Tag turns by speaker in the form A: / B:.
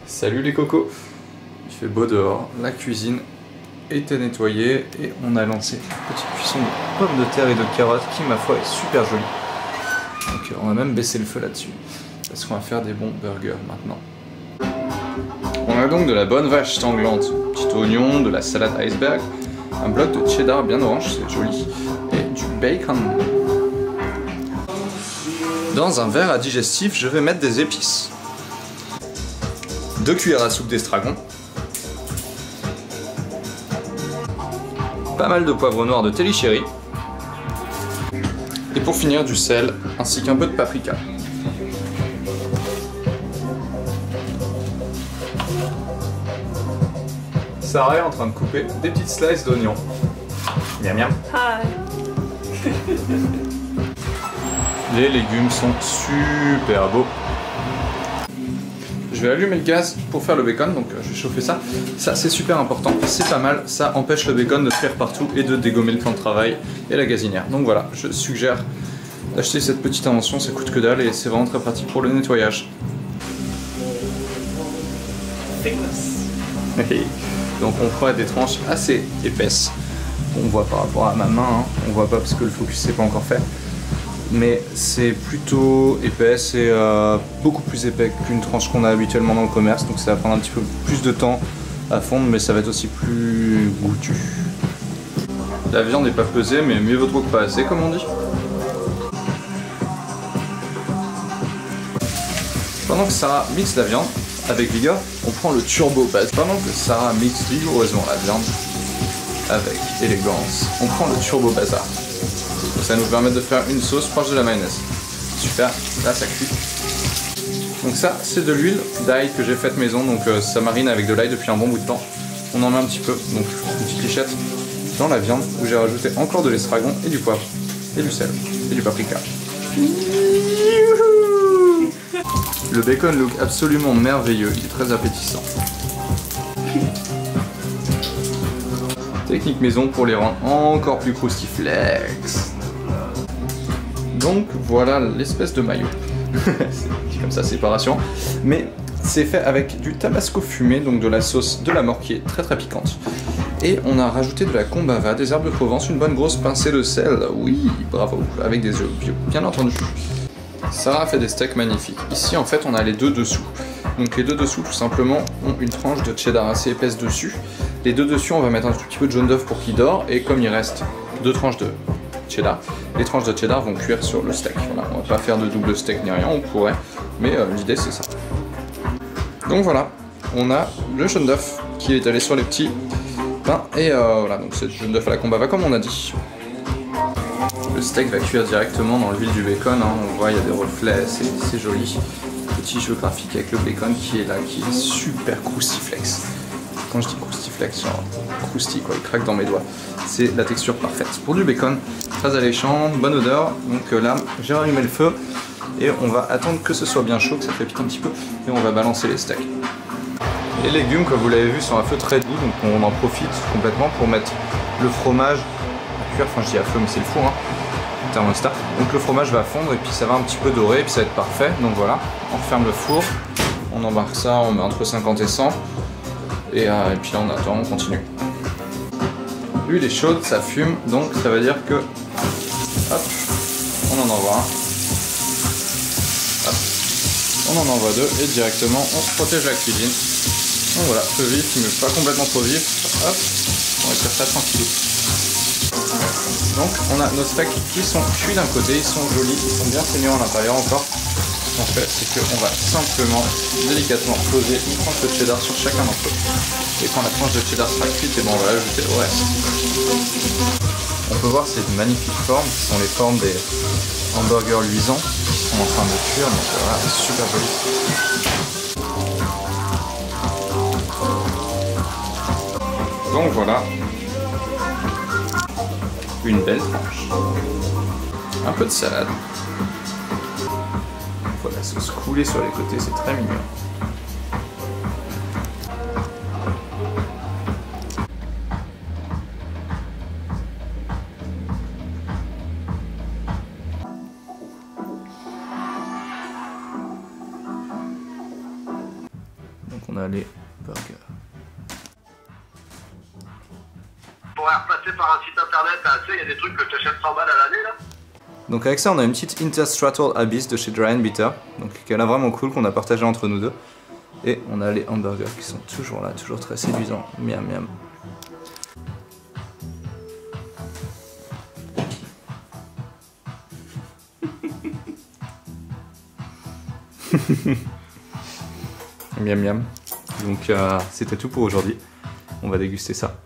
A: Salut les cocos. Il fait beau dehors, la cuisine était nettoyée et on a lancé une petite cuisson de pommes de terre et de carottes qui, ma foi, est super jolie. Donc on va même baisser le feu là-dessus parce qu'on va faire des bons burgers maintenant. On a donc de la bonne vache sanglante, un petit oignon, de la salade iceberg, un bloc de cheddar bien orange, c'est joli, et du bacon. Dans un verre à digestif, je vais mettre des épices. 2 cuillères à soupe d'estragon, pas mal de poivre noir de Télichéry, et pour finir du sel ainsi qu'un peu de paprika. Sarah est en train de couper des petites slices d'oignons. Miam miam.
B: Hi.
A: Les légumes sont super beaux. Je vais allumer le gaz pour faire le bacon, donc je vais chauffer ça. Ça c'est super important, c'est pas mal, ça empêche le bacon de frire partout et de dégommer le plan de travail et la gazinière. Donc voilà, je suggère d'acheter cette petite invention, ça coûte que dalle et c'est vraiment très pratique pour le nettoyage. Donc on prend des tranches assez épaisses. On voit par rapport à ma main, hein. On voit pas parce que le focus n'est pas encore fait. Mais c'est plutôt épais, c'est beaucoup plus épais qu'une tranche qu'on a habituellement dans le commerce, donc ça va prendre un petit peu plus de temps à fondre, mais ça va être aussi plus goûtu. La viande n'est pas pesée, mais mieux vaut trop que pas assez, comme on dit. Pendant que Sarah mixe la viande avec vigueur, on prend le turbo base. Pendant que Sarah mixe vigoureusement la viande avec élégance, on prend le turbo bazar. Ça va nous permettre de faire une sauce proche de la mayonnaise. Super, là ça cuit. Donc ça, c'est de l'huile d'ail que j'ai faite maison, donc ça marine avec de l'ail depuis un bon bout de temps. On en met un petit peu, donc une petite lichette dans la viande où j'ai rajouté encore de l'estragon et du poivre, et du sel, et du paprika. Le bacon look absolument merveilleux, il est très appétissant. Technique maison pour les rendre encore plus croustiflex. Donc voilà l'espèce de maillot. C'est comme ça, séparation. Mais c'est fait avec du tabasco fumé, donc de la sauce de la mort qui est très très piquante. Et on a rajouté de la combava, des herbes de Provence, une bonne grosse pincée de sel. Oui, bravo, avec des œufs bio, bien entendu. Sarah fait des steaks magnifiques. Ici en fait on a les deux dessous. Donc les deux dessous tout simplement ont une tranche de cheddar assez épaisse dessus. Les deux dessus on va mettre un tout petit peu de jaune d'œuf pour qu'il dore. Et comme il reste 2 tranches de cheddar, les tranches de cheddar vont cuire sur le steak. Voilà, on va pas faire de double steak ni rien, on pourrait. Mais l'idée c'est ça. Donc voilà, on a le jaune d'œuf qui est étalé sur les petits pains. Et voilà, donc c'est du jaune d'œuf à la combava comme on a dit. Le steak va cuire directement dans l'huile du bacon, hein. On voit il y a des reflets, c'est joli. Petit jeu graphique avec le bacon qui est là, qui est super croustiflex. Quand je dis croustiflex, genre crousty quoi, il craque dans mes doigts. C'est la texture parfaite. Pour du bacon, très alléchant, bonne odeur. Donc là, j'ai rallumé le feu et on va attendre que ce soit bien chaud, que ça crépite un petit peu, et on va balancer les steaks. Les légumes, comme vous l'avez vu, sont à feu très doux, donc on en profite complètement pour mettre le fromage à cuire. Enfin, je dis à feu, mais c'est le four, hein. Thermostat. Donc le fromage va fondre et puis ça va un petit peu dorer et puis ça va être parfait. Donc voilà, on referme le four, on embarque ça, on met entre 50 et 100 et puis là on attend, on continue. L'huile est chaude, ça fume, donc ça veut dire que hop, on en envoie un, hop, on en envoie 2 et directement on se protège la cuisine. Donc voilà, feu vif, mais pas complètement trop vif, hop, on va faire ça tranquille. Donc on a nos steaks qui sont cuits d'un côté, ils sont jolis, ils sont bien saignants à l'intérieur encore. Ce qu'on fait, c'est qu'on va simplement, délicatement poser une tranche de cheddar sur chacun d'entre eux. Et quand la tranche de cheddar sera cuite, et bon, on va ajouter le reste. On peut voir ces magnifiques formes, qui sont les formes des hamburgers luisants, qui sont en train de cuire, donc voilà, c'est super joli. Donc voilà. Une belle tranche. Un peu de salade. On voit la sauce couler sur les côtés, c'est très mignon. on a les burgers.
B: On pourrait repasser par un site internet, tu sais, il y a des trucs que tu achètes 100 balles à l'année là.
A: Donc avec ça, on a une petite Interstratal Abyss de chez Dry & Bitter, donc qui est là vraiment cool, qu'on a partagé entre nous deux. Et on a les hamburgers qui sont toujours là, toujours très séduisants. Miam miam. Miam miam. Donc c'était tout pour aujourd'hui. On va déguster ça.